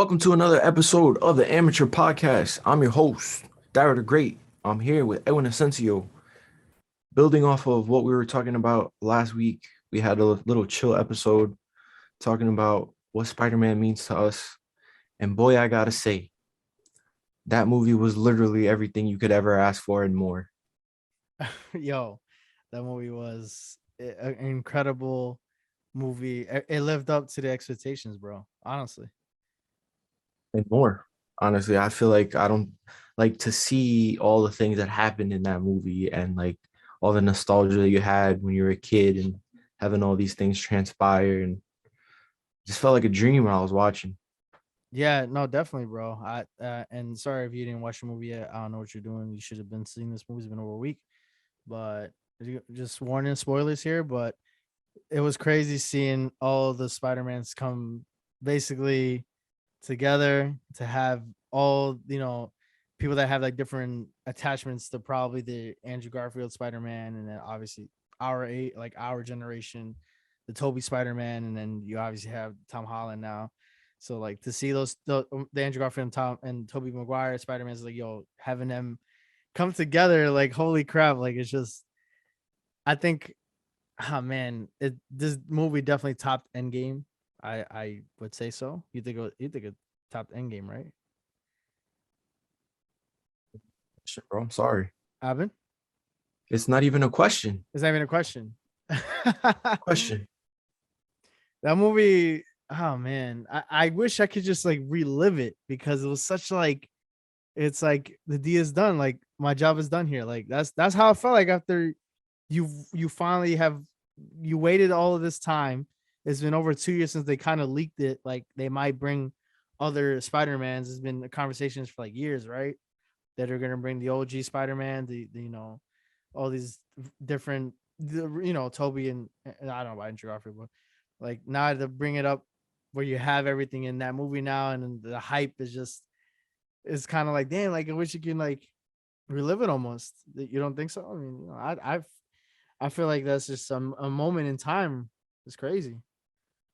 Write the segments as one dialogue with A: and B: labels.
A: Welcome to another episode of the Amateur Podcast. I'm your host, Darryl the Great. I'm here with Edwin Asensio. Building off of what we were talking about last week, we had a little chill episode talking about what Spider-Man means to us. And boy, I gotta say, that movie was literally everything you could ever ask for and more.
B: Yo, that movie was an incredible movie. It lived up to the expectations, bro. Honestly.
A: And more. Honestly, I feel like I don't like to see all the things that happened in that movie and like all the nostalgia that you had when you were a kid and having all these things transpire and just felt like a dream when I was watching.
B: Yeah, no, definitely, bro. I and sorry if you didn't watch the movie yet. I don't know what you're doing. You should have been seeing this movie. It's been over a week, but just warning spoilers here. But it was crazy seeing all the Spider-Mans come basically together to have all people that have like different attachments to probably the Andrew Garfield Spider-Man, and then obviously our generation, the Toby Spider-Man, and then you obviously have Tom Holland now. So like to see the Andrew Garfield and Tom and Toby Maguire Spider-Man is like, yo, having them come together, like holy crap, like it's just I think, oh man, this movie definitely topped Endgame. I would say so. You think it topped Endgame, right?
A: Shit, bro, I'm sorry.
B: Abin?
A: It's not even a question.
B: Is that even a question? That
A: Question.
B: movie, oh man, I wish I could just like relive it because it was such like it's like the D is done. Like my job is done here. Like that's how I felt like after you finally have you waited all of this time. It's been over 2 years since they kind of leaked it. Like they might bring other Spider-Mans. It's been conversations for like years, right? That are gonna bring the OG Spider-Man, the all these different Toby and I don't know about Andrew Garfield, but like now to bring it up where you have everything in that movie now, and the hype is just it's kind of like damn, like I wish you can like relive it almost. You don't think so? I mean, I feel like that's just a moment in time. It's crazy.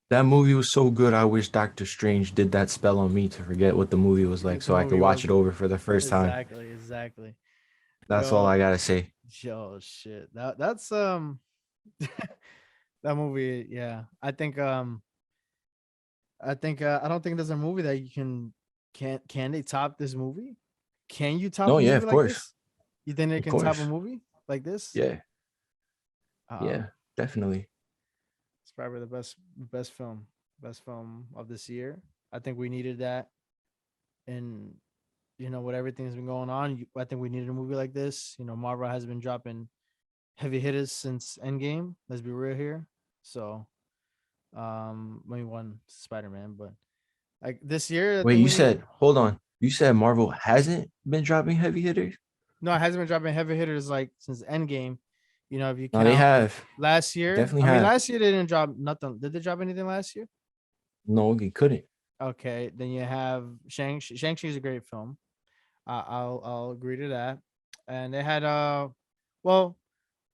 A: That movie was so good. I wish Doctor Strange did that spell on me to forget what the movie was like
B: What the
A: so I could
B: movie
A: watch
B: was
A: it over for the first time.
B: exactly.
A: That's all I
B: Yo,
A: gotta say.
B: yo, shit. That's that movie. Yeah, I don't think there's a movie that you can they top this movie? Can you top
A: No,
B: a
A: yeah,
B: movie
A: of
B: like
A: course.
B: this? You think they
A: Of
B: can top a
A: course.
B: movie like this?
A: Yeah.
B: Um,
A: Yeah, definitely.
B: it's probably the best film of this year. I think we needed that, and with everything's been going on, I think we needed a movie like this. Marvel has been dropping heavy hitters since Endgame. Let's be real here. So, maybe one Spider Man, but like this year, I
A: Wait,
B: think
A: you
B: we need.
A: said, hold on. You said Marvel hasn't been dropping heavy hitters?
B: No, it hasn't been dropping heavy hitters like since Endgame. If you
A: No, they
B: count
A: have.
B: last year,
A: Definitely
B: I mean,
A: have.
B: last year they didn't drop nothing. Did they drop anything last year?
A: No, they couldn't.
B: Okay, then you have Shang-Chi is a great film. I'll agree to that. And they had well,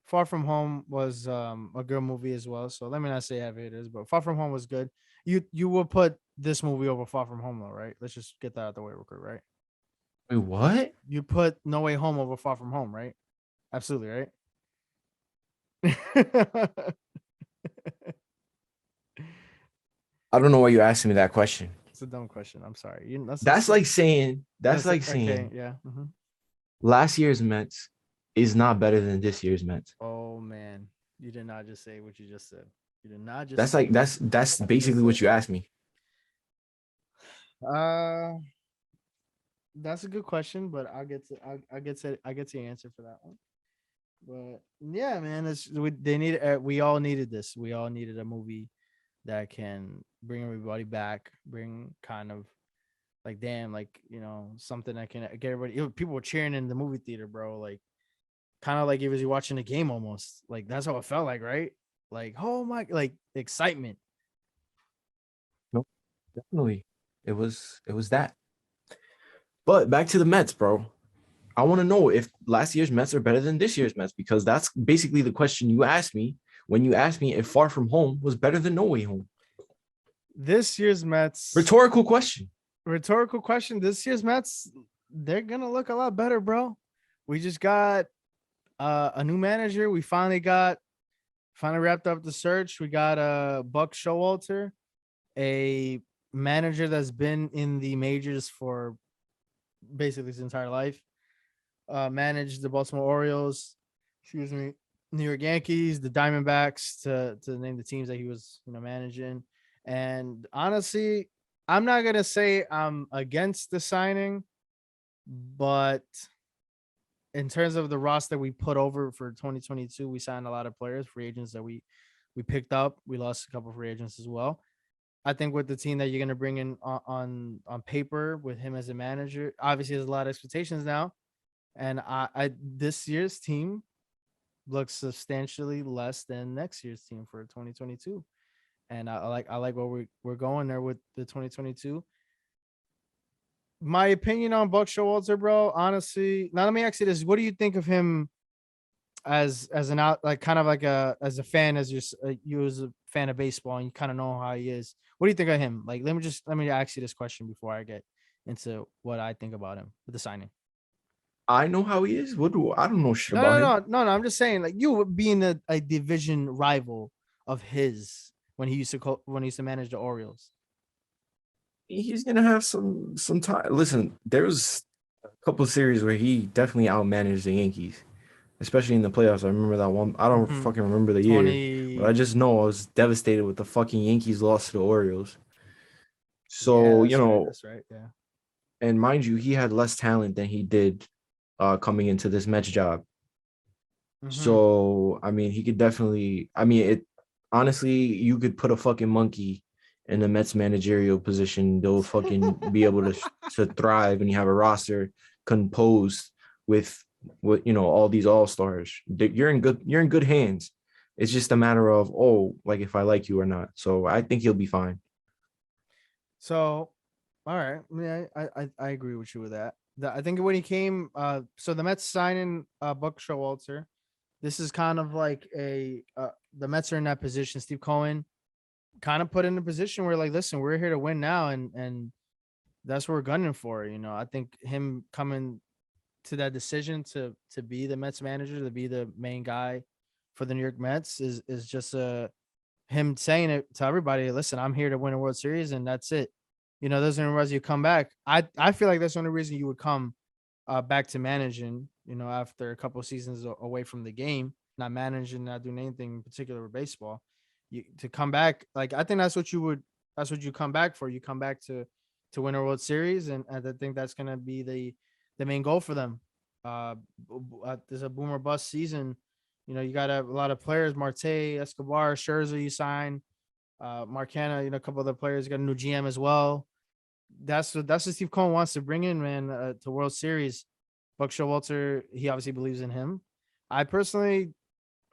B: Far From Home was a good movie as well. So let me not say heavy hitters, but Far From Home was good. You will put this movie over Far From Home though, right? Let's just get that out the way real quick, right?
A: Wait, what?
B: You put No Way Home over Far From Home, right? Absolutely, right?
A: I don't know why you asking me that question.
B: It's a dumb question. I'm sorry. That's
A: That's
B: just
A: like saying, that's
B: that's
A: like
B: okay.
A: saying
B: Yeah.
A: last year's Mets is not better than this year's Mets.
B: Oh man, you did not just say what you just said. You did not just
A: That's
B: say
A: like that's
B: what you just
A: basically
B: said.
A: what you asked me.
B: Uh, that's a good question, but I get to your answer for that one. But yeah, man, we all needed this. We all needed a movie that can bring everybody back, bring kind of like damn, like something that can get everybody. People were cheering in the movie theater, bro. Like kind of like it was you watching a game almost. Like that's how it felt like, right? Like oh my, like excitement.
A: No, definitely. It was that. But back to the Mets, bro. I want to know if last year's Mets are better than this year's Mets because that's basically the question you asked me when you asked me if Far From Home was better than No Way Home.
B: This year's Mets,
A: Rhetorical question.
B: rhetorical question. This year's Mets, they're gonna look a lot better, bro. We just got a new manager. We finally wrapped up the search. We got Buck Showalter, a manager that's been in the majors for basically his entire life. Managed the Baltimore Orioles, excuse me, New York Yankees, the Diamondbacks, to name the teams that he was managing. And honestly, I'm not gonna say I'm against the signing, but in terms of the roster we put over for 2022, we signed a lot of players, free agents that we picked up. We lost a couple of free agents as well. I think with the team that you're going to bring in on paper with him as a manager, obviously there's a lot of expectations now, and I this year's team looks substantially less than next year's team for 2022, and I like where we're going there with the 2022. My opinion on Buck Showalter, bro. Honestly, now let me ask you this: what do you think of him as an out, like kind of like as a fan, as you as a fan of baseball, and you kind of know how he is? What do you think of him? Like, let me ask you this question before I get into what I think about him with the signing.
A: I know how he is. What do I don't know shit
B: No,
A: about
B: no,
A: him.
B: no, no, no. I'm just saying, like you being a division rival of his when he used to manage the Orioles.
A: He's gonna have some time. Listen, there was a couple of series where he definitely outmanaged the Yankees, especially in the playoffs. I remember that one. I don't
B: Mm-hmm.
A: fucking remember the year, but I
B: 20.
A: just know I was devastated with the fucking Yankees loss to the Orioles.
B: Yeah,
A: So,
B: that's right. That's right. Yeah.
A: and mind you, he had less talent than he did coming into this Mets job.
B: Mm-hmm.
A: So, I mean, he could definitely, I mean, it honestly, you could put a fucking monkey in the Mets managerial position. They'll fucking be able to thrive, and you have a roster composed with all these all-stars. You're in good hands. It's just a matter of, oh, like if I like you or not. So I think he'll be fine.
B: So, all right. Yeah, I agree with you with that. I think when he came, so the Mets signing Buck Showalter. This is kind of like the Mets are in that position. Steve Cohen kind of put in a position where, like, listen, we're here to win now, and that's what we're gunning for. I think him coming to that decision to be the Mets manager, to be the main guy for the New York Mets is just him saying it to everybody. Listen, I'm here to win a World Series, and that's it. There's no reason you come back. I feel like that's the only reason you would come back to managing. After a couple of seasons away from the game, not managing, not doing anything in particular with baseball, to come back. Like, I think that's what you come back for. You come back to win a World Series, and I think that's gonna be the main goal for them. There's a boomer bust season. You got a lot of players: Marte, Escobar, Scherzer. You sign Marcana. A couple other players. You got a new GM as well. That's what Steve Cohen wants to bring in, man, to World Series. Buck Showalter, he obviously believes in him. I personally,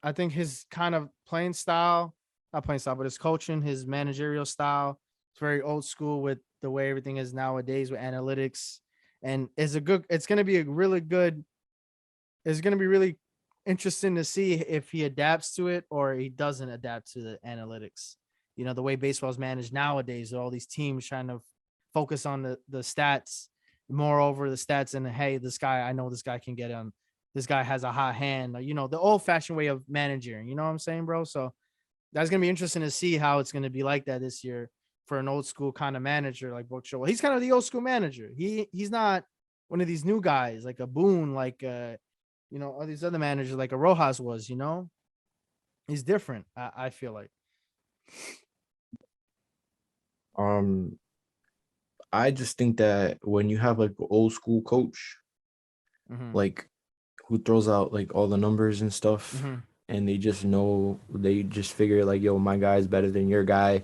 B: I think his kind of playing style, not playing style, but his coaching, his managerial style, it's very old school with the way everything is nowadays with analytics. And it's going to be a really good, it's going to be really interesting to see if he adapts to it or he doesn't adapt to the analytics. The way baseball is managed nowadays, all these teams trying to focus on the stats, moreover the stats, and hey, this guy, I know this guy can get him. This guy has a hot hand. The old fashioned way of managing. You know what I'm saying, bro? So that's gonna be interesting to see how it's gonna be like that this year for an old school kind of manager like Buck Showalter. He's kind of the old school manager. He's not one of these new guys like a Boone, like all these other managers like a Rojas was. He's different. I feel like.
A: Um, I just think that when you have like an old school coach,
B: Mm-hmm.
A: like who throws out like all the numbers and stuff,
B: Mm-hmm.
A: and they just figure like, yo, my guy's better than your guy.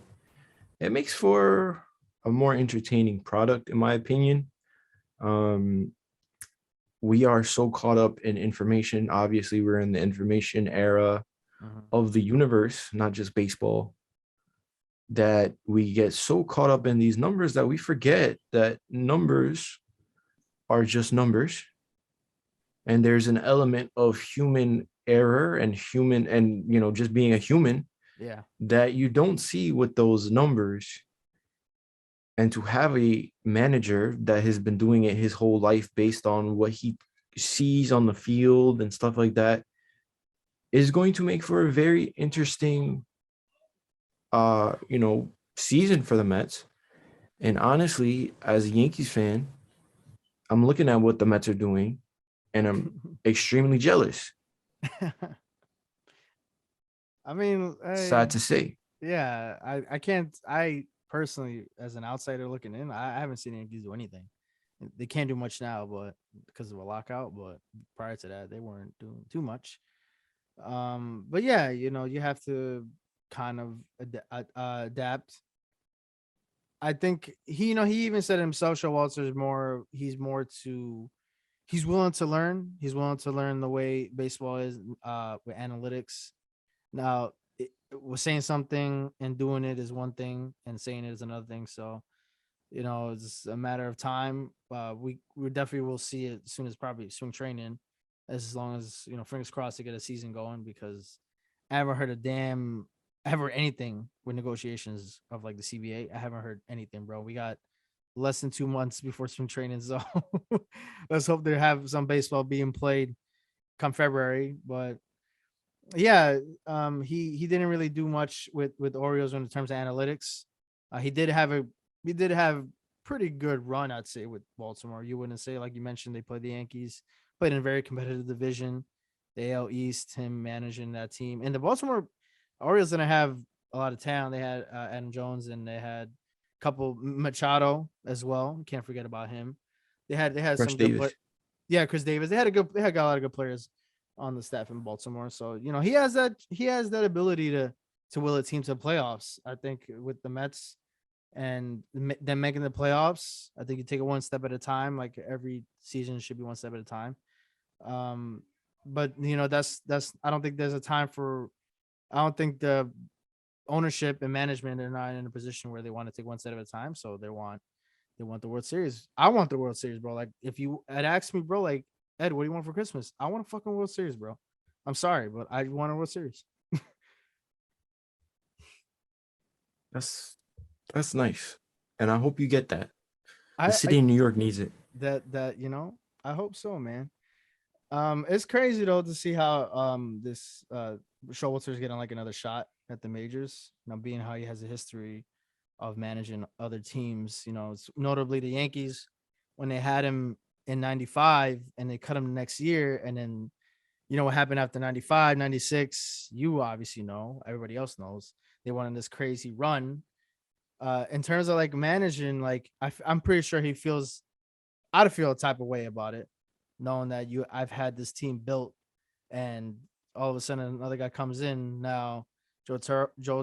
A: It makes for a more entertaining product, in my opinion. Um, we are so caught up in information. Obviously, we're in the information era
B: Mm-hmm.
A: of the universe, not just baseball, that we get so caught up in these numbers that we forget that numbers are just numbers. And there's an element of human error and just being a human
B: Yeah.
A: that you don't see with those numbers. And to have a manager that has been doing it his whole life based on what he sees on the field and stuff like that is going to make for a very interesting season for the Mets. And honestly, as a Yankees fan, I'm looking at what the Mets are doing and I'm extremely jealous.
B: I mean,
A: Sad to say.
B: yeah, I can't. I personally, as an outsider looking in, I haven't seen the Yankees do anything. They can't do much now, but because of a lockout. But prior to that, they weren't doing too much. But yeah, you have to kind of adapt. I think he even said himself, Showalter is more. He's willing to learn. He's willing to learn the way baseball is with analytics. Now, was saying something and doing it is one thing, and saying it is another thing. So, it's a matter of time. We definitely will see it as soon as probably spring training, as long as fingers crossed to get a season going. Because I haven't heard a damn, I haven't heard anything with negotiations of like the CBA. I haven't heard anything, bro. We got less than 2 months before spring training, so let's hope they have some baseball being played come February. But yeah, he didn't really do much with Orioles in terms of analytics. He did have a he did have pretty good run, I'd say, with Baltimore. You wouldn't say, like you mentioned, they played the Yankees, played in a very competitive division, the AL East, him managing that team, and the Baltimore Orioles didn't have a lot of talent. They had Adam Jones, and they had a couple Machado as well. Can't forget about him. They had
A: Fresh
B: some good
A: Davis.
B: yeah, Chris Davis. They had got a lot of good players on the staff in Baltimore. So he has that ability to will a team to playoffs. I think with the Mets and them making the playoffs, I think you take it one step at a time. Like every season should be one step at a time. Um, but that's I don't think there's a time for. I don't think the ownership and management are not in a position where they want to take one step at a time. So they want the World Series. I want the World Series, bro. Like if you had asked me, bro, like Ed, what do you want for Christmas? I want a fucking World Series, bro. I'm sorry, but I want a World Series.
A: That's that's nice. And I hope you get that. The
B: I
A: city of New York needs it.
B: that I hope so, man. It's crazy though to see how this Showalter's getting like another shot at the majors. Being how he has a history of managing other teams. It's notably the Yankees when they had him in 95 and they cut him the next year. And then, what happened after 95, 96? You obviously know, everybody else knows. They went on this crazy run. In terms of like managing, like I'm pretty sure he feels, I'd feel a type of way about it, knowing that I've had this team built and all of a sudden another guy comes in now. Joe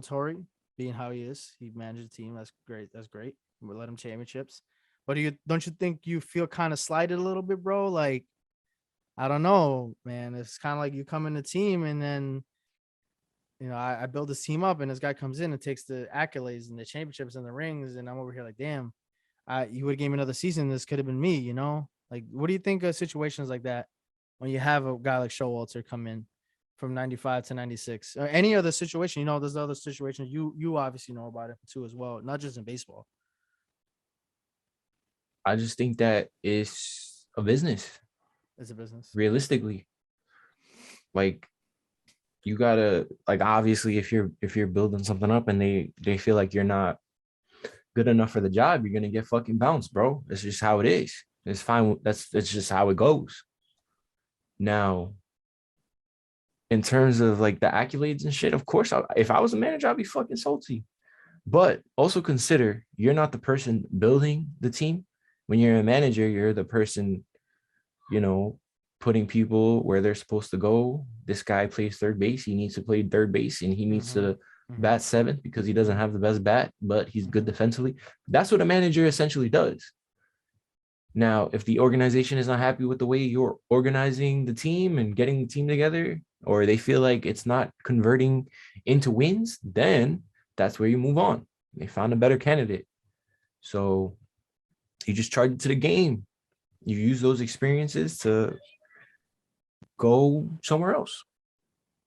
B: Torre, being how he is, he managed a team. That's great. That's great. We let him championships. But don't you think you feel kind of slighted a little bit, bro? Like I don't know, man. It's kind of like you come in the team and then I build this team up and this guy comes in and takes the accolades and the championships and the rings, and I'm over here like, damn, you would have gave me another season. This could have been me. Like, what do you think of situations like that when you have a guy like Showalter come in from 95 to 96 or any other situation? There's other situations you obviously know about it too as well, not just in baseball.
A: I just think that it's a business,
B: It's a business.
A: realistically. Like you gotta like obviously if you're building something up and they feel like you're not good enough for the job, you're gonna get fucking bounced, bro. That's just how it is. It's fine. That's just how it goes. Now, in terms of like the accolades and shit, of course, if I was a manager, I'd be fucking salty. But also consider you're not the person building the team. When you're a manager, you're the person, you know, putting people where they're supposed to go. This guy plays third base. He needs to play third base and he needs
B: Mm-hmm.
A: to
B: Mm-hmm.
A: bat seventh because he doesn't have the best bat, but he's good
B: Mm-hmm.
A: defensively. That's what a manager essentially does. Now, if the organization is not happy with the way you're organizing the team and getting the team together, or they feel like it's not converting into wins, then that's where you move on. They found a better candidate. So you just charge it to the game. You use those experiences to go somewhere else.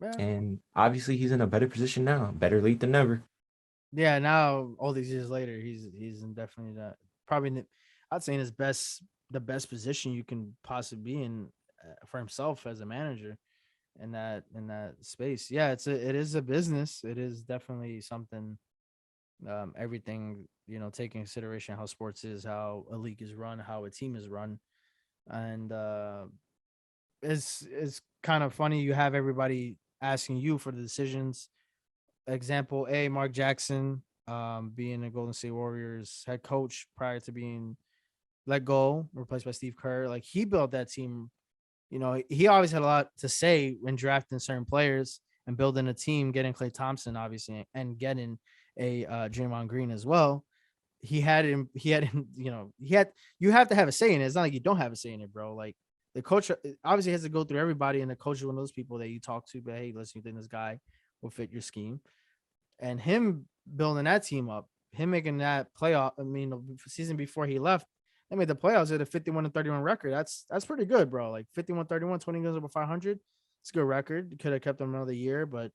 B: Yeah.
A: And obviously, he's in a better position now. Better late than never.
B: Yeah, now all these years later, he's in definitely that probably I'd say in his best the best position you can possibly be in for himself as a manager in that space. Yeah, it is a business. It is definitely something. Everything taking consideration how sports is, how a league is run, how a team is run, and it's kind of funny. You have everybody asking you for the decisions. Example A, Mark Jackson, being the Golden State Warriors head coach prior to being let go, replaced by Steve Kerr. Like he built that team. He always had a lot to say when drafting certain players and building a team, getting Klay Thompson, obviously, and getting a Draymond Green as well. He had him, you have to have a say in it. It's not like you don't have a say in it, bro. Like the coach obviously has to go through everybody, and the coach is one of those people that you talk to, but hey, listen, you think this guy will fit your scheme, and him building that team up, him making that playoff. I mean, the season before he left, they made the playoffs at a 51-31 record. That's pretty good, bro. Like 51-31, 20 games over 500. It's a good record. Could have kept them another year, but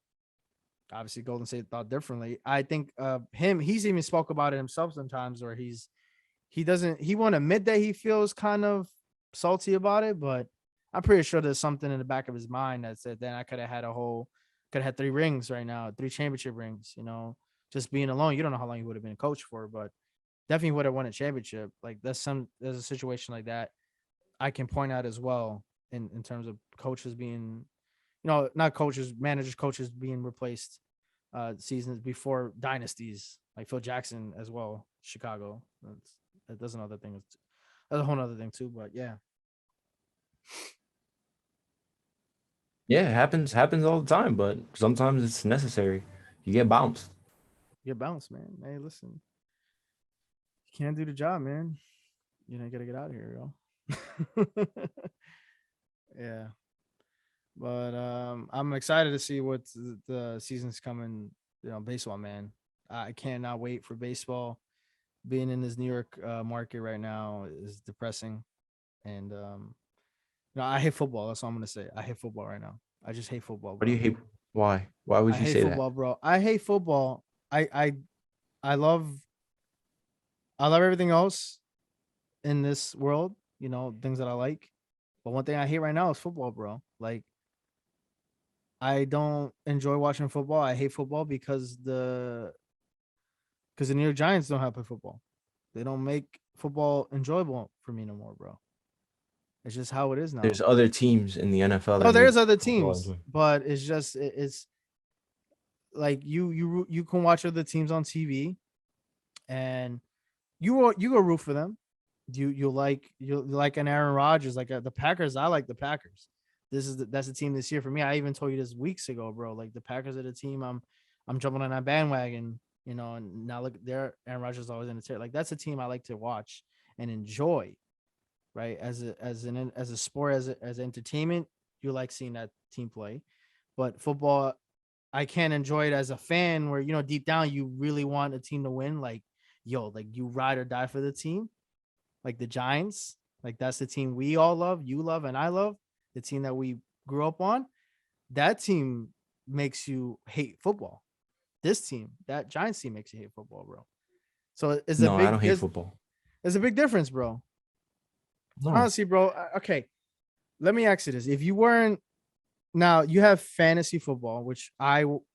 B: obviously Golden State thought differently. I think he's even spoke about it himself sometimes, where he won't admit that he feels kind of salty about it, but I'm pretty sure there's something in the back of his mind that said, then I could have had 3 rings right now, 3 championship rings, just being alone. You don't know how long he would have been a coach for, but definitely would have won a championship. Like there's a situation like that I can point out as well in terms of coaches being, not coaches, managers, coaches being replaced seasons before dynasties, like Phil Jackson as well, Chicago. That's another thing. That's a whole other thing too. But yeah,
A: Yeah, it happens all the time, but sometimes it's necessary. You get bounced.
B: get bounced, man. Hey, listen, you can't do the job, man. You gotta get out of here, yo. Yeah, but I'm excited to see what the season's coming. Baseball, man. I cannot wait for baseball. Being in this New York market right now is depressing, and no, I hate football. That's all I'm gonna say. I hate football right now. I just hate football,
A: What do
B: bro.
A: you hate? Why? Why would
B: I
A: you
B: hate
A: say that?
B: football, bro. I hate football. I I love everything else in this world. Things that I like. But one thing I hate right now is football, bro. Like I don't enjoy watching football. I hate football because the New York Giants don't have to play football. They don't make football enjoyable for me no more, bro. It's just how it is
A: There's
B: now.
A: other teams in the NFL
B: No,
A: that make
B: there's other
A: football
B: teams,
A: enjoyable.
B: but it's just it's like you can watch other teams on TV, and you go root for them. You like an Aaron Rodgers, like the Packers. I like the Packers. That's the team this year for me. I even told you this weeks ago, bro. Like the Packers are the team. I'm jumping on that bandwagon. And now look, there Aaron Rodgers is always in the tier. Like that's a team I like to watch and enjoy, right? As a sport, as entertainment, you like seeing that team play. But football, I can't enjoy it as a fan where, deep down you really want a team to win. Like, yo, like you ride or die for the team, like the Giants. Like that's the team we all love, you love, and I love, the team that we grew up on. That team makes you hate football. This team, that Giants team makes you hate football, bro. So it's a
A: No, I
B: big
A: don't hate football.
B: there's a big difference, bro.
A: No,
B: Honestly, bro. Okay, let me ask you this: if you weren't now, you have fantasy football, which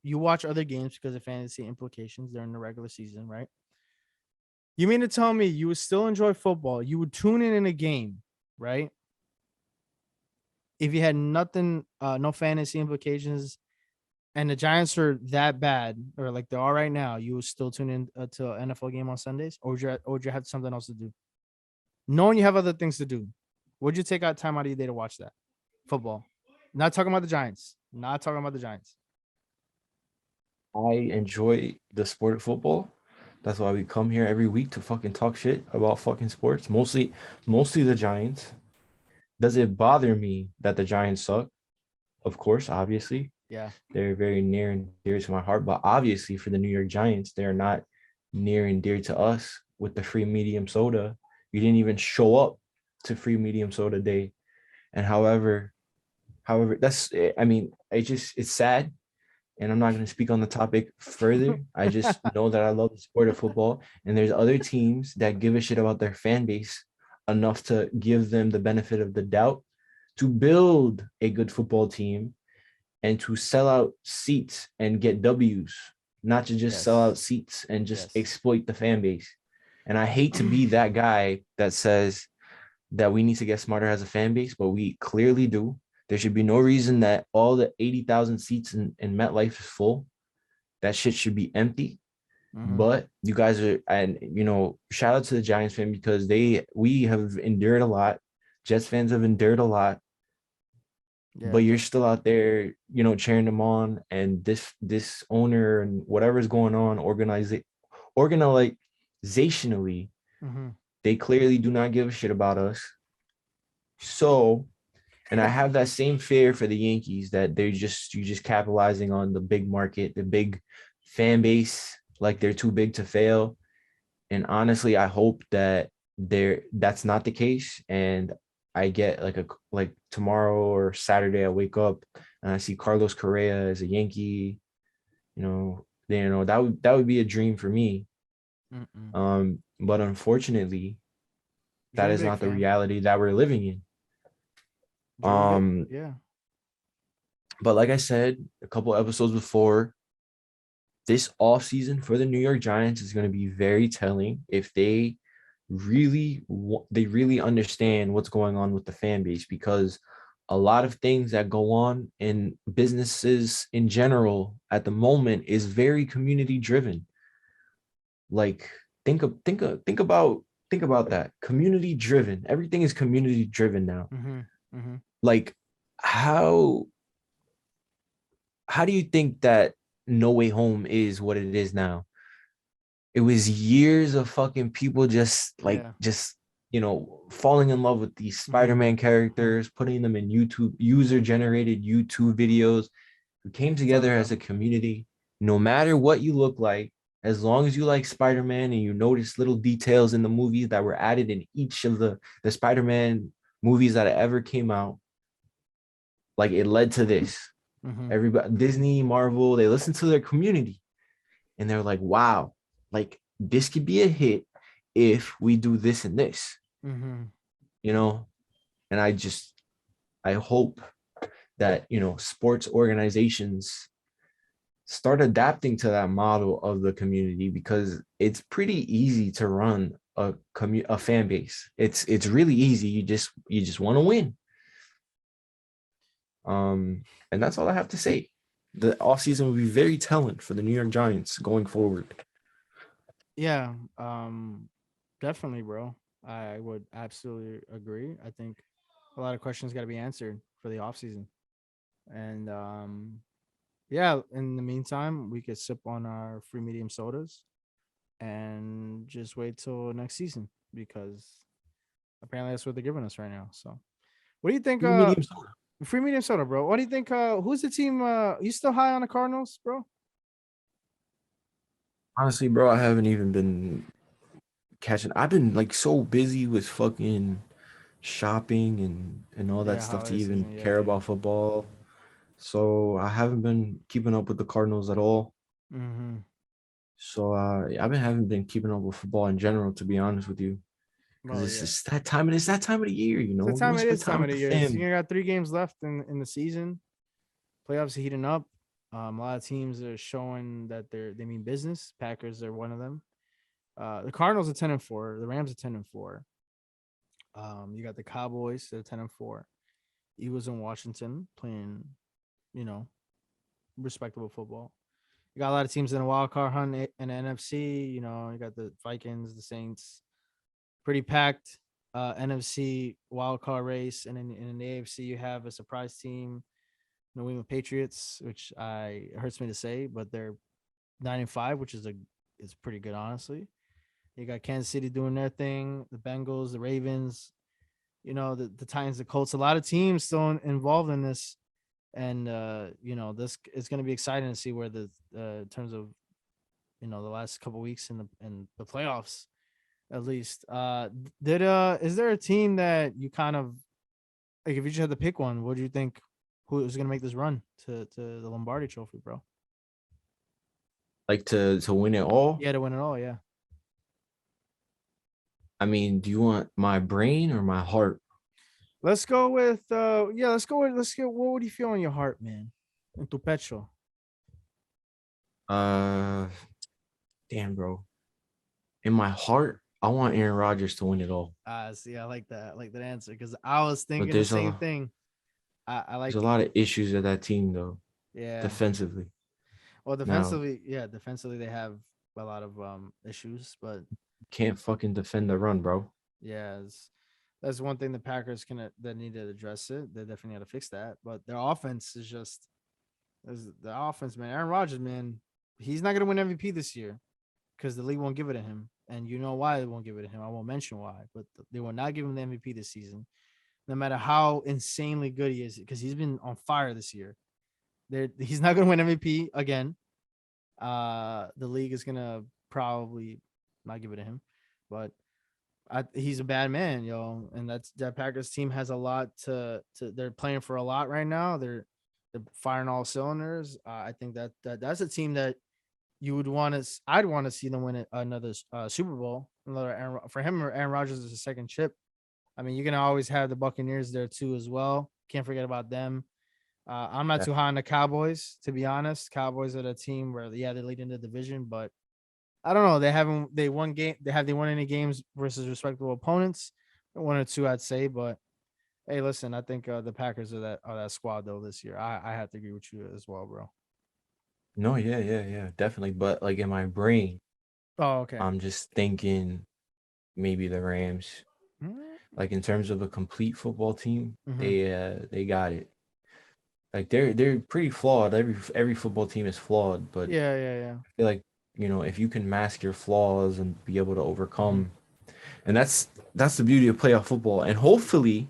B: you watch other games because of fantasy implications during the regular season, right? You mean to tell me you would still enjoy football? You would tune in a game, right? If you had nothing, no fantasy implications, and the Giants are that bad, or like they are right now, you would still tune in to an NFL game on Sundays, or would you have something else to do? Knowing you have other things to do, would you take out time out of your day to watch that football? Not talking about the Giants. Not talking about the Giants.
A: I enjoy the sport of football. That's why we come here every week to fucking talk shit about fucking sports. Mostly the Giants. Does it bother me that the Giants suck? Of course, obviously.
B: Yeah.
A: They're very near and dear to my heart. But obviously, for the New York Giants, they're not near and dear to us with the free medium soda. You didn't even show up to free medium soda day. And however, that's, I mean, it's sad and I'm not going to speak on the topic further. I just know that I love the sport of football, and there's other teams that give a shit about their fan base enough to give them the benefit of the doubt to build a good football team and to sell out seats and get W's, not to just sell
B: Yes.
A: out seats and just
B: Yes.
A: exploit the fan base. And I hate to be that guy that says that we need to get smarter as a fan base, but we clearly do. There should be no reason that all the 80,000 seats in MetLife is full. That shit should be empty.
B: Mm-hmm.
A: But you guys are, and shout out to the Giants fan because we have endured a lot. Jets fans have endured a lot, but
B: Yeah.
A: you're still out there, cheering them on. And this owner and whatever's going on, organizationally,
B: Mm-hmm.
A: they clearly do not give a shit about us. So, and I have that same fear for the Yankees that you just capitalizing on the big market, the big fan base, like they're too big to fail. And honestly, I hope that that's not the case. And I get like tomorrow or Saturday, I wake up and I see Carlos Correa as a Yankee. That would be a dream for me.
B: Mm-mm.
A: But unfortunately, that
B: Dream
A: is
B: big,
A: not the
B: fam.
A: reality that we're living in.
B: Dream big.
A: Um,
B: Yeah.
A: but like I said a couple episodes before, this offseason for the New York Giants is going to be very telling if they really understand what's going on with the fan base, because a lot of things that go on in businesses in general at the moment is very community driven. Like think about that. Community driven. Everything is community driven now.
B: Mm-hmm. Mm-hmm.
A: Like how how do you think that No Way Home is what it is now? It was years of fucking people
B: Yeah.
A: falling in love with these
B: Mm-hmm.
A: Spider-Man
B: Mm-hmm.
A: characters, putting them in YouTube, user-generated YouTube videos. We came
B: It's a time
A: together
B: ago.
A: as a community. No matter what you look like, as long as you like Spider-Man and you notice little details in the movies that were added in each of the Spider-Man movies that ever came out, like it led to this.
B: Mm-hmm.
A: Everybody, Disney, Marvel, they listened to their community and they're like, wow, like this could be a hit if we do this and this,
B: Mm-hmm.
A: you know? And I hope that, sports organizations start adapting to that model of the community, because it's pretty easy to run a fan base. It's really easy. You just want to win. And that's all I have to say. The off season will be very telling for the New York Giants going forward.
B: Yeah. Definitely, bro. I would absolutely agree. I think a lot of questions got to be answered for the off season. And yeah, in the meantime, we could sip on our free medium sodas and just wait till next season because apparently that's what they're giving us right now. So, what do you think?
A: Free medium soda.
B: Free medium soda, bro. What do you think? Who's the team? You still high on the Cardinals, bro?
A: Honestly, bro, I haven't even been catching. I've been like so busy with fucking shopping and all that
B: Yeah,
A: stuff to
B: holiday
A: even
B: season. Yeah,
A: care
B: yeah.
A: about football. So I haven't been keeping up with the Cardinals at all.
B: Mm-hmm.
A: So haven't been keeping up with football in general, to be honest with you, because
B: Well, yeah.
A: it's that time of the year.
B: It's the
A: You
B: time.
A: want to
B: It
A: spend
B: is
A: time
B: time
A: with
B: of the
A: the
B: year.
A: fam.
B: You got 3 games left in the season. Playoffs are heating up. A lot of teams are showing that they mean business. Packers are one of them. The Cardinals are 10-4. The Rams are 10-4. You got the Cowboys that are 10-4. Eagles in Washington playing, you know, respectable football. You got a lot of teams in a wild card hunt in the NFC. You know, you got the Vikings, the Saints, pretty packed NFC wild card race, and in the AFC you have a surprise team, New England Patriots, which I hurts me to say, but they're 9-5, which is pretty good, honestly. You got Kansas City doing their thing, the Bengals, the Ravens, the Titans, the Colts. A lot of teams still involved in this, and this is going to be exciting to see where the in terms of the last couple weeks in the playoffs, at least. Did Is there a team that you kind of like, if you just had to pick one, what do you think who is going to make this run to the Lombardi Trophy, bro?
A: Like to win it all.
B: Yeah, to win it all. Yeah.
A: I mean, do you want my brain or my heart?
B: Let's go with yeah, let's get what would you feel in your heart, man? In tu pecho.
A: Uh, damn, bro. In my heart, I want Aaron Rodgers to win it all.
B: See, I like that. I like that answer because I was
A: But
B: thinking the same thing. I
A: there's a
B: like
A: lot of issues with that team though,
B: yeah.
A: defensively.
B: Well,
A: Now,
B: defensively, yeah, defensively they have a lot of issues, but
A: can't fucking defend the run, bro.
B: yeah, that's one thing the Packers can that need to address it. They definitely got to fix that. But their offense is just the offense, man. Aaron Rodgers, man, he's not gonna win MVP this year because the league won't give it to him, and you know why they won't give it to him. I won't mention why, but they will not give him the MVP this season, no matter how insanely good he is, because he's been on fire this year. He's not gonna win MVP again. The league is gonna probably not give it to him, but he's a bad man, yo. And that Packers team has a lot to. They're playing for a lot right now. They're firing all cylinders. I think that's a team that you would want to. I'd want to see them win another Super Bowl. Another for him or Aaron Rodgers is a second chip. I mean, you're gonna always have the Buccaneers there too as well. Can't forget about them. I'm not
A: Yeah.
B: too high on the Cowboys, to be honest. Cowboys are the team where yeah they lead in the division, but I don't know. They won any games versus respectable opponents. One or two, I'd say. But hey, listen, I think the Packers are that squad though this year. I have to agree with you as well, bro.
A: No, yeah, definitely. But like in my brain,
B: Oh, okay.
A: I'm just thinking maybe the Rams. Like in terms of a complete football team,
B: Mm-hmm.
A: they got it. Like they're pretty flawed. Every football team is flawed, but
B: Yeah, yeah, yeah.
A: I feel like if you can mask your flaws and be able to
B: Mm-hmm.
A: overcome, and that's the beauty of playoff football. And hopefully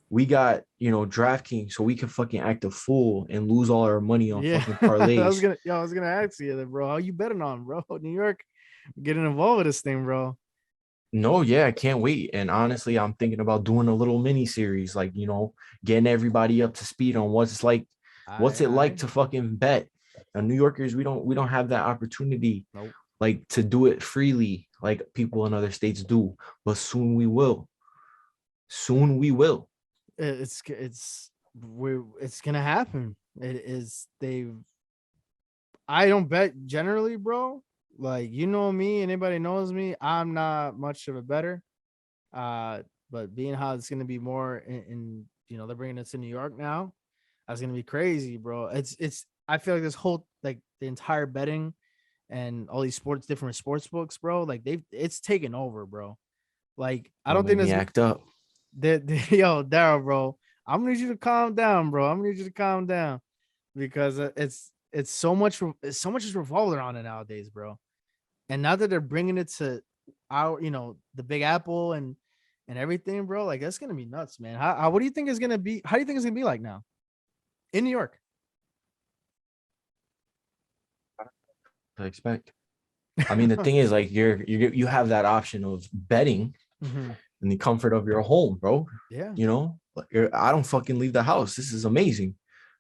A: we got DraftKings so we can fucking act a fool and lose all our money on
B: Yeah,
A: fucking parlays.
B: I was gonna ask you that, bro. How you betting on, bro? New York getting involved with this thing, bro.
A: No, yeah, I can't wait. And honestly, I'm thinking about doing a little mini series, like, getting everybody up to speed on what's it like
B: I
A: to fucking bet. And New Yorkers, we don't have that opportunity
B: nope.
A: like to do it freely like people in other states do. But soon we will. Soon we will.
B: It's gonna happen. It is they've I don't bet generally, bro. Like you know me, anybody knows me. I'm not much of a better. Uh, but being how it's gonna be more in they're bringing it to New York now. That's gonna be crazy, bro. It's I feel like this whole like the entire betting and all these different sports books, bro. Like it's taken over, bro. Like I
A: Don't
B: don't
A: make
B: think
A: me
B: there's
A: act up.
B: yo Darryl, bro. I'm gonna need you to calm down, bro. I'm gonna need you to calm down because it's so much is revolving around it nowadays, bro. And now that they're bringing it to our the Big Apple and everything, bro, like that's gonna be nuts, man. How what do you think is gonna be? How do you think it's gonna be like now in New York?
A: I expect. I mean, the thing is, like, you have that option of betting
B: Mhm.
A: in the comfort of your home, bro.
B: Yeah.
A: Like, I don't fucking leave the house. This is amazing.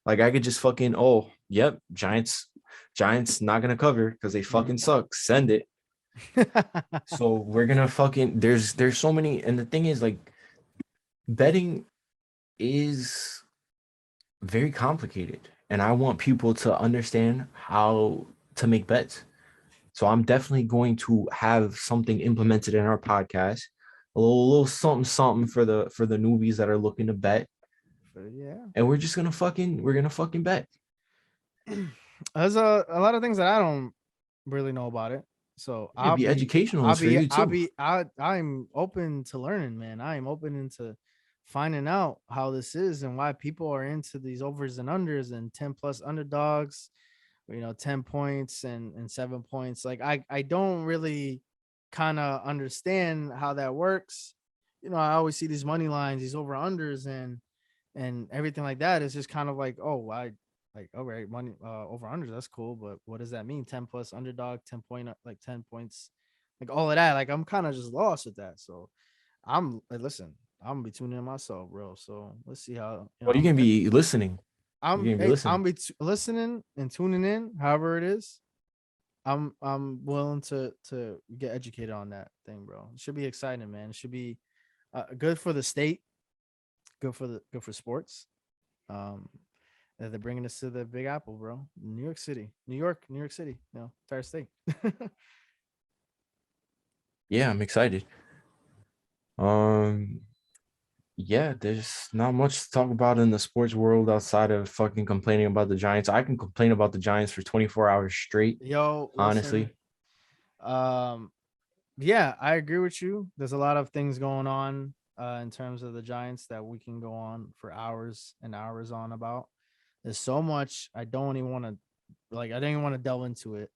A: Like, I could just fucking, oh, yep, Giants not gonna cover because they
B: Mhm.
A: fucking suck. Send it. So we're gonna fucking there's so many, and the thing is, like, betting is very complicated, and I want people to understand how to make bets. So I'm definitely going to have something implemented in our podcast, a little something something for the newbies that are looking to bet,
B: But yeah.
A: and we're gonna fucking bet.
B: There's a lot of things that I don't really know about it. So
A: It'd be educational for you too.
B: I'm open to learning, man. I am open into finding out how this is and why people are into these overs and unders and 10 plus underdogs, 10 points and 7 points. Like I don't really kind of understand how that works. I always see these money lines, these over unders and everything like that. It's just kind of like, oh, I like, all right, money over unders, that's cool, but what does that mean? 10 plus underdog, 10 point, like 10 points, like all of that. Like I'm kind of just lost with that. So I'm like, listen, I'm gonna be tuning in myself, bro. So let's see how
A: Well, you're gonna be listening. You're gonna be listening.
B: listening and tuning in, however it is. I'm willing to get educated on that thing, bro. It should be exciting, man. It should be good for the state, good for sports. Um, that they're bringing us to the Big Apple, bro. New York City, New York City. No, entire state.
A: Yeah, I'm excited. Um, yeah, there's not much to talk about in the sports world outside of fucking complaining about the Giants. I can complain about the Giants for 24 hours straight,
B: Yo, listen.
A: honestly.
B: Um, yeah, I agree with you. There's a lot of things going on in terms of the Giants that we can go on for hours and hours on about. There's so much I don't even want to I don't even want to delve into it.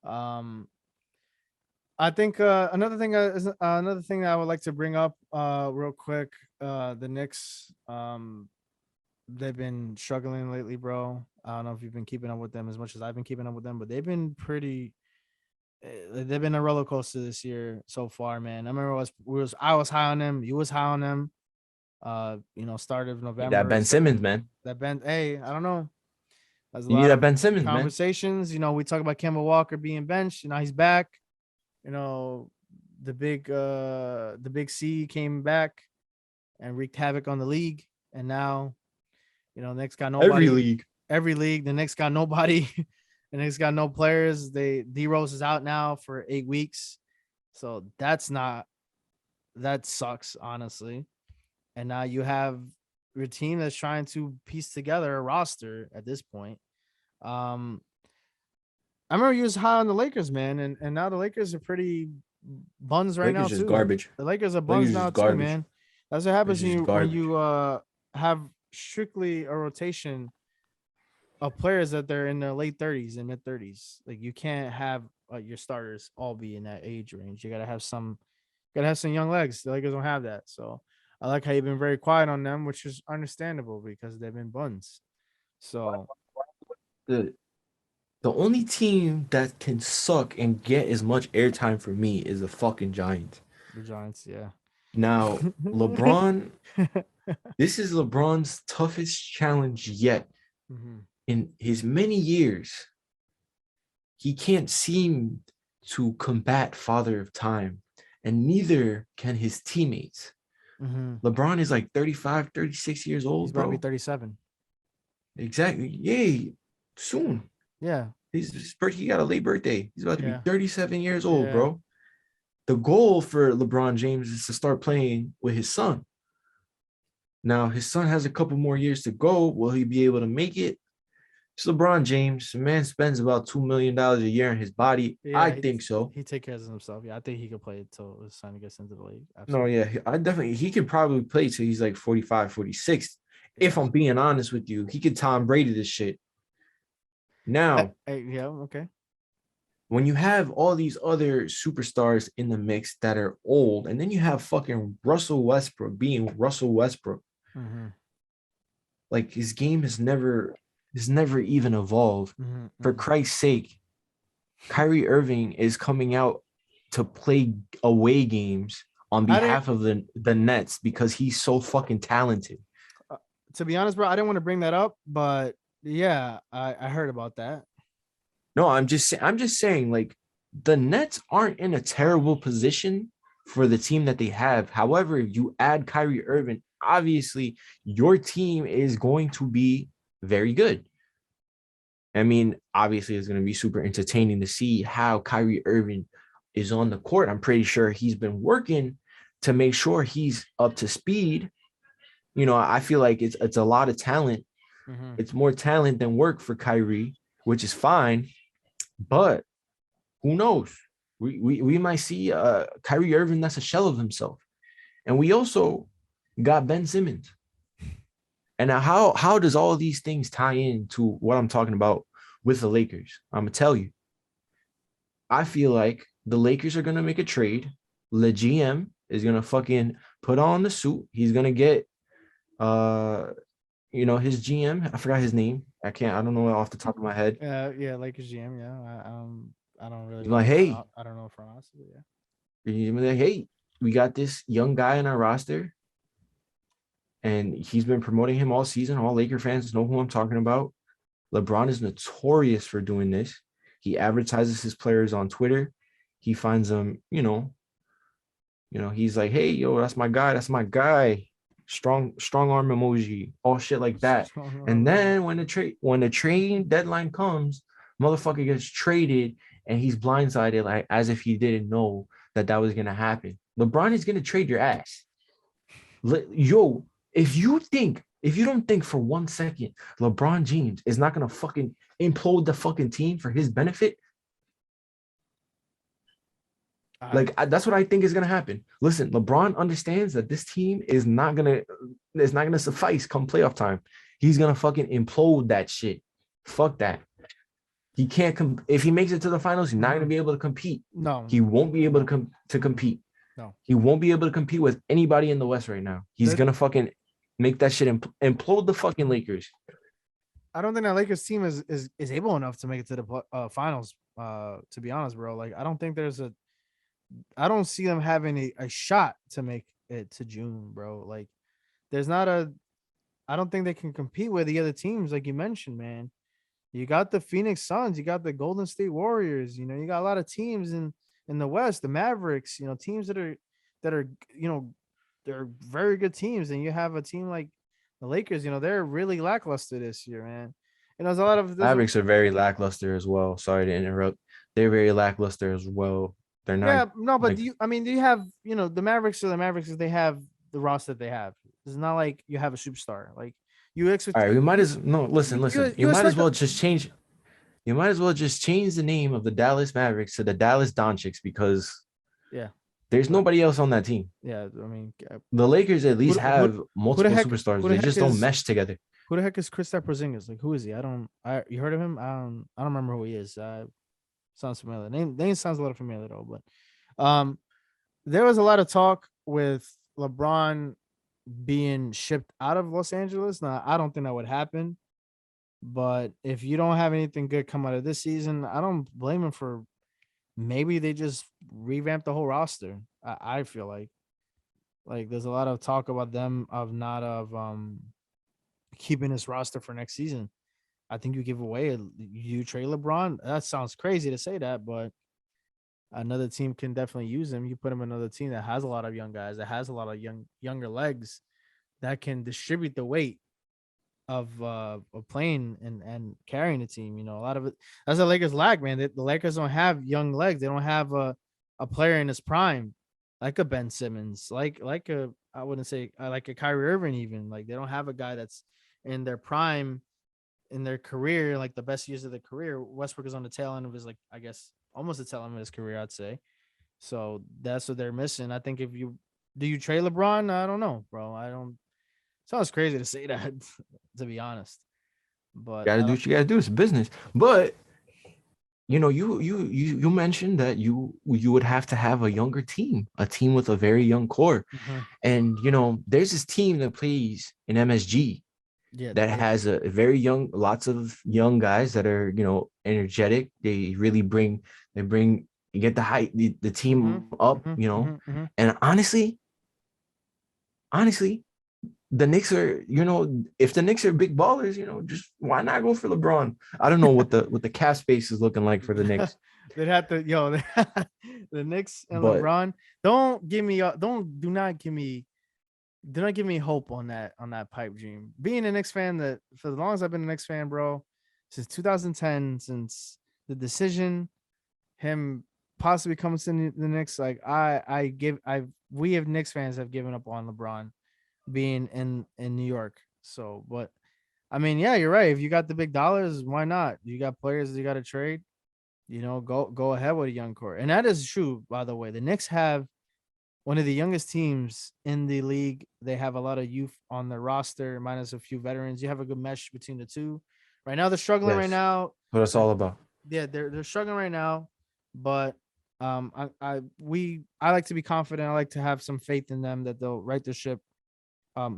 B: Um, I think another thing that I would like to bring up real quick. The Knicks, they've been struggling lately, bro. I don't know if you've been keeping up with them as much as I've been keeping up with them, but they've been pretty. They've been a roller coaster this year so far, man. I remember I was high on them. You was high on them. Start of
A: Need that
B: November.
A: Ben Simmons, man.
B: That Ben, hey, I don't know. There's a
A: You need
B: lot
A: that
B: of
A: Ben Simmons, man.
B: conversations. We talk about Kemba Walker being benched. He's back. The big C came back and wreaked havoc on the league. And now, Knicks got
A: Every
B: nobody.
A: league.
B: Every league, the Knicks got nobody. The Knicks got no players. D Rose is out now for 8 weeks. So that sucks, honestly. And now you have your team that's trying to piece together a roster at this point. Um, I remember you was high on the Lakers, man, and now the Lakers are pretty buns right now
A: Lakers just
B: too.
A: garbage.
B: The Lakers are buns
A: Lakers
B: now
A: just
B: too,
A: garbage.
B: man. That's what happens
A: It's
B: when
A: just garbage.
B: you have strictly a rotation of players that they're in their late 30s and mid 30s. Like you can't have your starters all be in that age range. You gotta have some young legs. The Lakers don't have that. So I like how you've been very quiet on them, which is understandable because they've been buns. So
A: The the only team that can suck and get as much airtime for me is the fucking Giants.
B: the Giants, yeah.
A: Now, LeBron, this is LeBron's toughest challenge yet.
B: Mhm.
A: In his many years, he can't seem to combat Father of Time, and neither can his teammates.
B: Mhm.
A: LeBron is like 35, 36 years
B: He's
A: old,
B: about to be
A: bro.
B: 37.
A: Exactly. Yay. Soon.
B: Yeah.
A: He got a late birthday. He's about to be
B: Yeah.
A: 37 years old,
B: Yeah.
A: bro. The goal for LeBron James is to start playing with his son. Now, his son has a couple more years to go. Will he be able to make it? It's LeBron James. The man spends about $2 million a year on his body. I
B: Yeah,
A: think so.
B: he take care of himself. Yeah, I think he could play until his son gets into the league.
A: No,
B: Absolutely.
A: yeah, I definitely he could probably play till he's like 45, 46. If
B: Yeah.
A: I'm being honest with you, he could Tom Brady this shit. Now,
B: Yeah, okay.
A: when you have all these other superstars in the mix that are old, and then you have fucking Russell Westbrook being Russell Westbrook,
B: Mhm.
A: like his game has never even evolved.
B: Mhm.
A: For
B: Mhm.
A: Christ's sake, Kyrie Irving is coming out to play away games on
B: I didn't
A: behalf of the Nets because he's so fucking talented.
B: uh, to be honest, bro, I didn't want to bring that up, but yeah, I heard about that.
A: No, I'm just saying like the Nets aren't in a terrible position for the team that they have. However, if you add Kyrie Irving, obviously your team is going to be very good. I mean, obviously it's going to be super entertaining to see how Kyrie Irving is on the court. I'm pretty sure he's been working to make sure he's up to speed. I feel like it's a lot of talent.
B: Mhm.
A: It's more talent than work for Kyrie, which is fine. But who knows? We might see Kyrie Irving that's a shell of himself. And we also got Ben Simmons. And now how does all these things tie into what I'm talking about with the Lakers? I'm gonna tell you. I feel like the Lakers are gonna make a trade. The GM is gonna fucking put on the suit. He's gonna get his GM. I forgot his name. I don't know it off the top of my head.
B: Yeah, Lakers GM. Yeah, I don't really
A: He's
B: know
A: like,
B: the front.
A: hey,
B: I don't know the front office. But yeah.
A: he's like, hey, we got this young guy in our roster, and he's been promoting him all season. All Laker fans know who I'm talking about. LeBron is notorious for doing this. He advertises his players on Twitter. He finds them, he's like, hey, yo, that's my guy. That's my guy. Strong arm emoji, all shit like that.
B: Strong
A: And
B: arm.
A: then when the trade deadline comes, motherfucker gets traded and he's blindsided, like as if he didn't know that was gonna happen. LeBron is gonna trade your ass. Yo, if you don't think for 1 second LeBron James is not gonna fucking implode the fucking team for his benefit, that's what I think is gonna happen. Listen, LeBron understands that this team is not gonna suffice come playoff time. He's gonna fucking implode that shit. Fuck that. He can't if he makes it to the finals, he's not gonna be able to compete.
B: No,
A: He won't be able to compete.
B: no.
A: He won't be able to compete with anybody in the West right now. He's gonna fucking make that shit implode the fucking Lakers.
B: I don't think that Lakers team is able enough to make it to the finals. To be honest, bro, like I don't see them having a shot to make it to June, bro. Like there's not a I don't think they can compete with the other teams like you mentioned, man. You got the Phoenix Suns, you got the Golden State Warriors, you got a lot of teams in the West, the Mavericks, teams that are they're very good teams, and you have a team like the Lakers, they're really lackluster this year, man. And
A: Mavericks are very lackluster as well. Sorry to interrupt. They're very lackluster as well. They're not
B: yeah, no, but
A: like
B: do you have, the Mavericks are the Mavericks if they have the roster that they have. It's not like you have a superstar. Like you expect
A: all right, we might as no listen. You
B: you
A: might as
B: expect
A: well just change. You might as well just change the name of the Dallas Mavericks to the Dallas Donchics because
B: yeah.
A: there's nobody else on that team.
B: Yeah, I mean,
A: The Lakers at least have
B: who the
A: multiple
B: heck
A: superstars.
B: who the
A: They
B: heck
A: just don't
B: is
A: mesh together.
B: who the heck is Kristaps Porzingis? Like, who is he? You heard of him? I don't remember who he is. Sounds familiar. Name sounds a little familiar though. But there was a lot of talk with LeBron being shipped out of Los Angeles. Now, I don't think that would happen. But if you don't have anything good come out of this season, I don't blame him for maybe they just revamp the whole roster. I feel like there's a lot of talk about them of not of keeping this roster for next season. I think you give away you trade LeBron. That sounds crazy to say that, but another team can definitely use him. You put him in another team that has a lot of young guys, that has a lot of younger legs that can distribute the weight of playing and carrying the team. A lot of it that's the Lakers lack, man. The Lakers don't have young legs. They don't have a player in his prime like a Ben Simmons, like a I wouldn't say like a Kyrie Irving even. Like they don't have a guy that's in their prime in their career, like the best years of their career. Westbrook is on the tail end of his I guess almost the tail end of his career, I'd say. So that's what they're missing. I think if you do you trade LeBron, I don't know, bro. I don't. Sounds crazy to say that, to be honest. But
A: Got to do what you got to do. It's business. But you mentioned that you would have to have a younger team, a team with a very young core,
B: Mhm.
A: and there's this team that plays in MSG
B: Yeah,
A: that has a very young, lots of young guys that are energetic. They get the
B: mhm,
A: team up,
B: mhm, mhm, mhm.
A: and honestly, the Knicks are, if the Knicks are big ballers, just why not go for LeBron? I don't know what the cap space is looking like for the Knicks,
B: They'd have to, the Knicks and
A: but
B: LeBron. Don't give me, do not give me hope on that pipe dream. Being a Knicks fan, that for as long as I've been a Knicks fan, bro, since 2010, since the decision, him possibly coming to the Knicks, like we have Knicks fans have given up on LeBron being in New York. So, but I mean, yeah, you're right. If you got the big dollars, why not? You got players you got to trade. Go ahead with a young core, and that is true. By the way, the Knicks have one of the youngest teams in the league. They have a lot of youth on their roster, minus a few veterans. You have a good mesh between the two. Right now, they're struggling. Right
A: yes,
B: now,
A: what it's all about.
B: yeah, they're struggling right now, but I like to be confident. I like to have some faith in them that they'll right the ship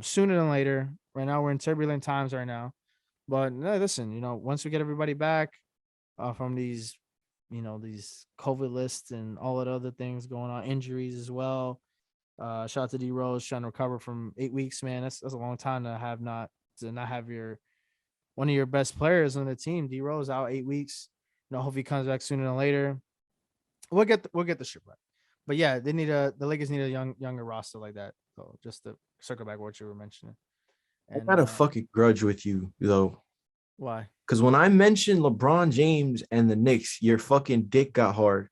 B: sooner than later. Right now, we're in turbulent times right now, but no, listen, once we get everybody back from these COVID lists and all that other things going on, injuries as well. Shout out to D Rose trying to recover from 8 weeks, man. That's a long time to not have your one of your best players on the team. D Rose out 8 weeks. hope he comes back sooner than later. We'll get the ship right. But yeah, the Lakers need a younger roster like that. So just to circle back what you were mentioning.
A: I
B: And
A: got a fucking grudge with you though,
B: why?
A: because when I mentioned LeBron James and the Knicks, your fucking dick got hard,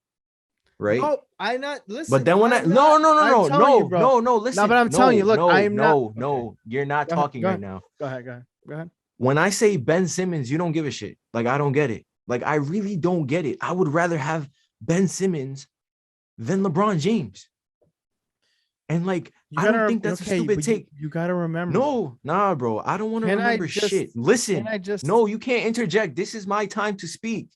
A: right?
B: No, I not
A: But
B: listen.
A: then when I
B: I'm not. I'm telling you, bro.
A: no,
B: No, but
A: listen,
B: I'm telling you. Look, I am not. Okay,
A: you're not
B: go ahead.
A: talking
B: Go
A: right
B: ahead.
A: now.
B: Go ahead. Go ahead. Go ahead.
A: When I say Ben Simmons, you don't give a shit. Like, I don't get it. Like, I really don't get it. I would rather have Ben Simmons than LeBron James. And like,
B: You
A: I
B: gotta
A: don't think that's a
B: okay,
A: stupid
B: but
A: take.
B: you gotta remember, bro.
A: No, nah, bro. I don't want to
B: Can I
A: remember
B: just?
A: shit.
B: Can
A: Listen,
B: I just?
A: no, you can't interject. This is my time to speak.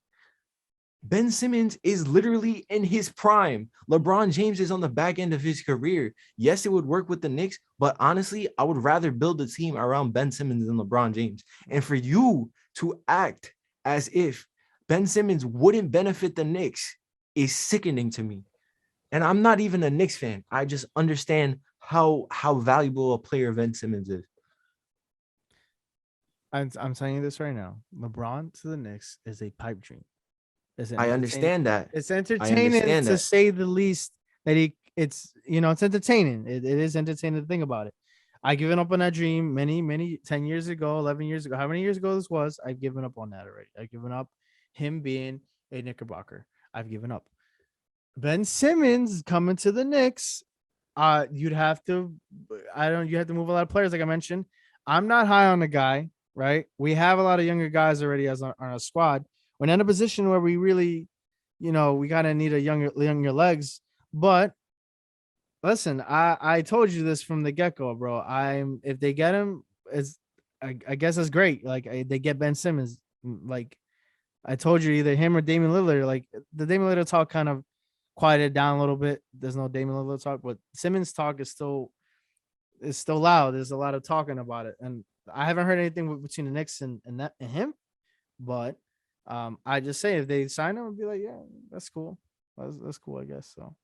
A: Ben Simmons is literally in his prime. LeBron James is on the back end of his career. Yes, it would work with the Knicks, but honestly, I would rather build a team around Ben Simmons than LeBron James. And for you to act as if Ben Simmons wouldn't benefit the Knicks is sickening to me. And I'm not even a Knicks fan. I just understand how valuable a player Ben Simmons is.
B: I'm telling you this right now. LeBron to the Knicks is a pipe dream. It's
A: I
B: entertaining.
A: understand that.
B: It's
A: I
B: entertaining
A: understand
B: to
A: that.
B: say the least. That it's it's entertaining. It is entertaining to think about it. I given up on that dream many 10 years ago, 11 years ago, how many years ago this was. I've given up on that already. I've given up him being a Knickerbocker. I've given up. Ben Simmons coming to the Knicks. You'd have to, you have to move a lot of players, like I mentioned. I'm not high on the guy, right? We have a lot of younger guys already as on our squad. We're not in a position where we really, we gotta need a younger legs. But listen, I told you this from the get go, bro. If they get him, is I guess that's great. Like they get Ben Simmons, like I told you, either him or Damian Lillard. Like the Damian Lillard talk kind of quieted down a little bit. There's no Damian Lillard talk, but Simmons talk is still loud. There's a lot of talking about it, and I haven't heard anything between the Knicks and him. But I just say if they sign him, I'd be like, yeah, that's cool. That's cool, I guess. So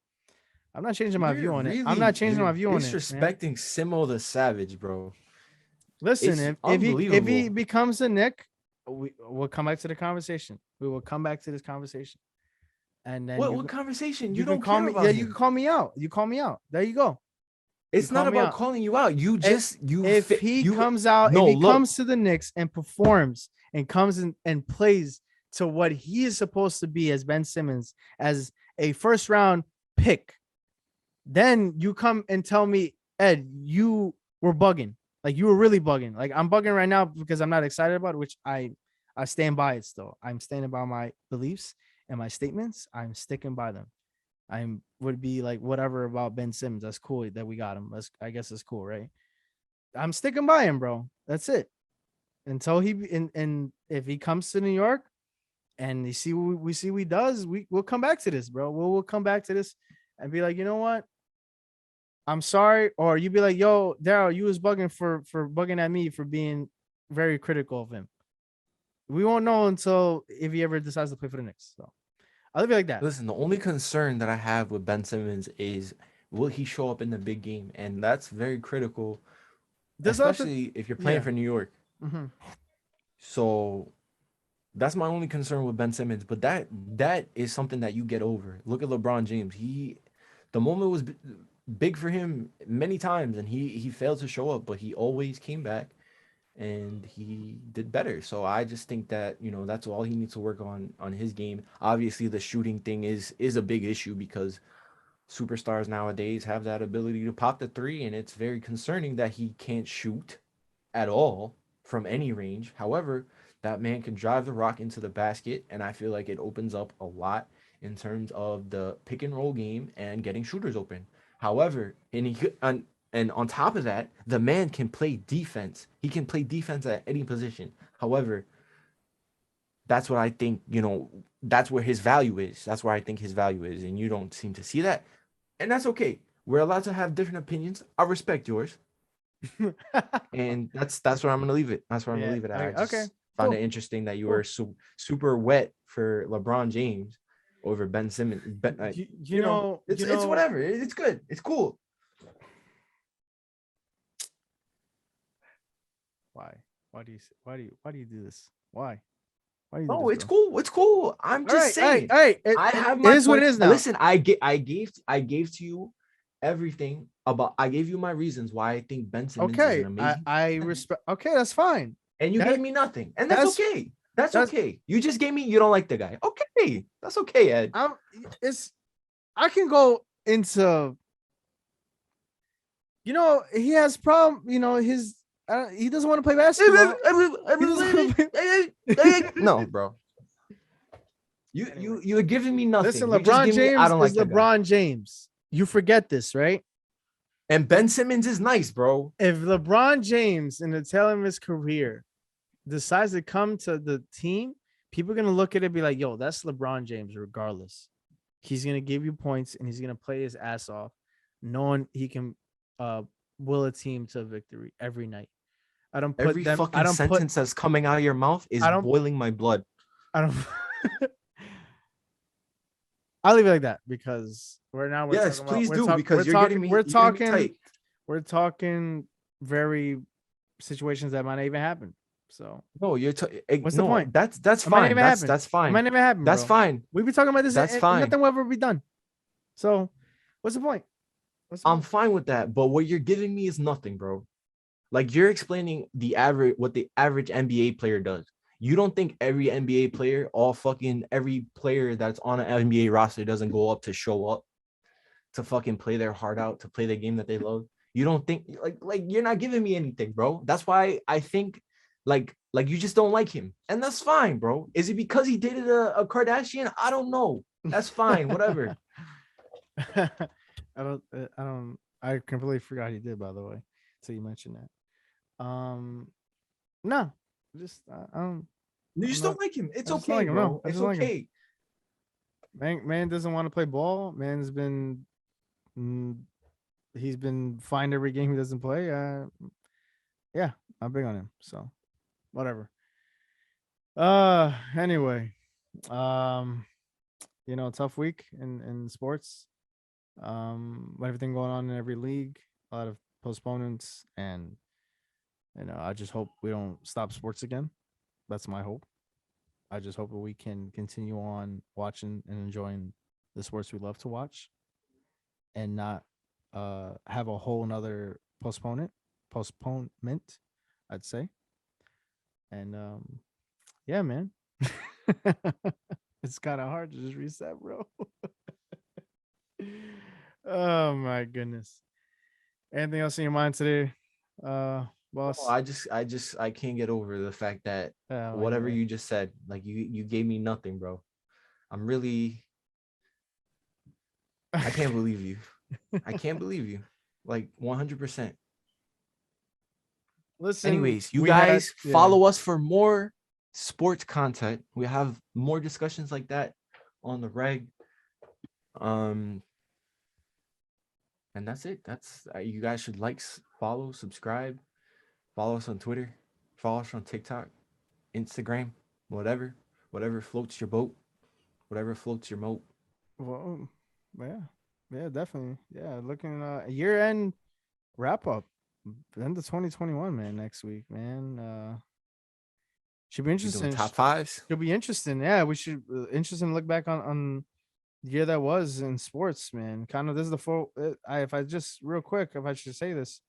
B: I'm not changing my view on it. I'm not changing
A: You're
B: my view on it, man.
A: disrespecting SImmo the Savage, bro.
B: Listen,
A: It's
B: if he
A: unbelievable.
B: becomes a Nick, we'll come back to the conversation. We will come back to this conversation, and then
A: What conversation? You
B: you can
A: don't
B: call
A: care
B: me. Yeah,
A: about
B: you can
A: him.
B: call me out. You call me out. There you go. You
A: It's
B: call
A: not
B: me
A: about
B: out.
A: calling you out. You
B: If
A: just you
B: if
A: fit
B: he
A: you
B: comes out, if
A: no
B: he
A: look.
B: comes to the Knicks and performs and comes in and plays to what he is supposed to be as Ben Simmons, as a first round pick, then you come and tell me, Ed, you were bugging. Like you were really bugging. Like I'm bugging right now because I'm not excited about it, which I stand by it still. I'm standing by my beliefs and my statements. I'm sticking by them. I would be like whatever about Ben Simmons. That's cool that we got him. I guess it's cool, right? I'm sticking by him, bro. That's it. Until and if he comes to New York and you see what we see what he does, we'll come back to this, bro. We'll come back to this and be like, you know what? I'm sorry. Or you be like, yo, Darryl, you was bugging for bugging at me for being very critical of him. We won't know until if he ever decides to play for the Knicks. So I'll leave it like that.
A: Listen, the only concern that I have with Ben Simmons is will he show up in the big game? And that's very critical,
B: There's other,
A: especially if you're playing
B: yeah.
A: for New York.
B: Mm-hmm.
A: So that's my only concern with Ben Simmons. But that is something that you get over. Look at LeBron James. The moment was big for him many times, and he failed to show up, but he always came back and he did better. So I just think that that's all he needs to work on his game. Obviously, the shooting thing is a big issue because superstars nowadays have that ability to pop the three, and it's very concerning that he can't shoot at all from any range. However, that man can drive the rock into the basket, and I feel like it opens up a lot in terms of the pick and roll game and getting shooters open. However, and on top of that, the man can play defense. He can play defense at any position. However, that's what I think, that's where his value is. That's where I think his value is. And you don't seem to see that. And that's okay. We're allowed to have different opinions. I respect yours. And that's where I'm gonna leave it. That's where I'm gonna
B: Yeah.
A: leave it. I
B: Okay.
A: just found it
B: Cool.
A: interesting that you were
B: Cool.
A: super wet for LeBron James over Ben Simmons. It's whatever. It's good. It's cool.
B: Why? Why do you do this? Why? Why do you do
A: No,
B: this,
A: it's
B: bro?
A: cool. It's cool. I'm
B: All
A: just
B: right, all right,
A: saying.
B: all right.
A: I have
B: It
A: my
B: is what it
A: points.
B: is now.
A: Listen, I gave to you everything about. I gave you my reasons why I think Ben Simmons is
B: Okay,
A: an amazing
B: I
A: center,
B: respect. Okay, that's fine.
A: and you
B: That
A: gave me nothing, and that's
B: that's
A: okay. That's
B: that's
A: okay. You just gave me. You don't like the guy. Okay, that's okay, Ed.
B: I'm. It's I can go into. He has problem. His he doesn't want to play basketball. He doesn't want to play.
A: No, bro. You
B: Anyway,
A: you you're giving me
B: listen,
A: nothing. You're just
B: LeBron
A: giving me. I
B: James
A: don't
B: is
A: like that guy.
B: LeBron James. You forget this, right?
A: And Ben Simmons is nice, bro.
B: If LeBron James in the tail end of his career decides to come to the team, people are gonna look at it and be like, "Yo, that's LeBron James." Regardless, he's gonna give you points and he's gonna play his ass off, knowing he can uh will a team to victory every night. I don't put
A: Every
B: them. I
A: fucking
B: don't put.
A: sentence that's coming out of your mouth is
B: I don't.
A: boiling my blood.
B: I don't. I'll leave it like that because we're
A: Yes,
B: talking about
A: please do because you're getting me tight.
B: we're talking very situations that might not even happen. So
A: No,
B: what's the
A: no.
B: point?
A: That's
B: It might not
A: fine.
B: even
A: That's
B: happen.
A: that's
B: It might
A: fine.
B: never happen,
A: That's
B: bro.
A: fine.
B: We've been talking about this
A: That's
B: and
A: fine.
B: nothing will ever be done. So what's the point? What's the
A: I'm
B: point?
A: fine with that. But what you're giving me is nothing, bro. Like you're explaining what the average NBA player does. You don't think every NBA player, every player that's on an NBA roster doesn't go up to show up to fucking play their heart out, to play the game that they love? You don't think like you're not giving me anything, bro. That's why I think like you just don't like him. And that's fine, bro. Is it because he dated a Kardashian? I don't know. That's fine, whatever.
B: I don't. I don't. I completely forgot he did. By the way, so you mentioned that. No, just I don't.
A: You
B: I'm
A: just
B: not.
A: don't like him. It's
B: I just don't
A: okay,
B: like him. No,
A: bro.
B: I
A: It's
B: just don't like him.
A: okay.
B: Man doesn't want to play ball. Man's been mm, he's been fined every game he doesn't play. Yeah, I'm big on him. So whatever. Anyway, um, tough week in sports. Everything going on in every league, a lot of postponements, and I just hope we don't stop sports again. That's my hope. I just hope that we can continue on watching and enjoying the sports we love to watch and not have a whole nother postponement, I'd say. And yeah, man. It's kind of hard to just reset, bro. Oh my goodness. Anything else in your mind today,
A: No,
B: boss?
A: I can't get over the fact that whatever
B: Anyway.
A: you just said, like you gave me nothing, bro. I'm really I can't believe you. I can't believe you. Like 100%.
B: Listen,
A: Anyways, you
B: we had
A: guys follow us for more sports content. We have more discussions like that on the reg. Um and that's it. That's you guys should follow, subscribe, follow us on Twitter, follow us on TikTok, Instagram, whatever floats your boat, whatever floats your moat.
B: well, yeah, yeah, definitely, yeah. Looking year end wrap up, end of 2021, man. Next week, man. Should be
A: We doing
B: interesting.
A: top fives.
B: Should be interesting. Yeah, we should interesting to look back on the year that was in sports, man. Kind of this is the full. If I just real quick, if I should say this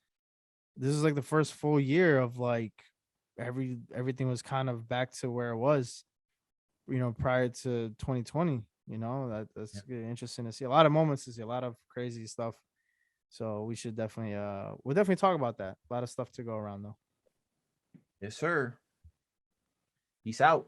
B: is like the first full year of like everything was kind of back to where it was, prior to 2020. That's interesting to see. A lot of moments to see, a lot of crazy stuff. So we should definitely we'll definitely talk about that. A lot of stuff to go around though.
A: Yes, sir. Peace out.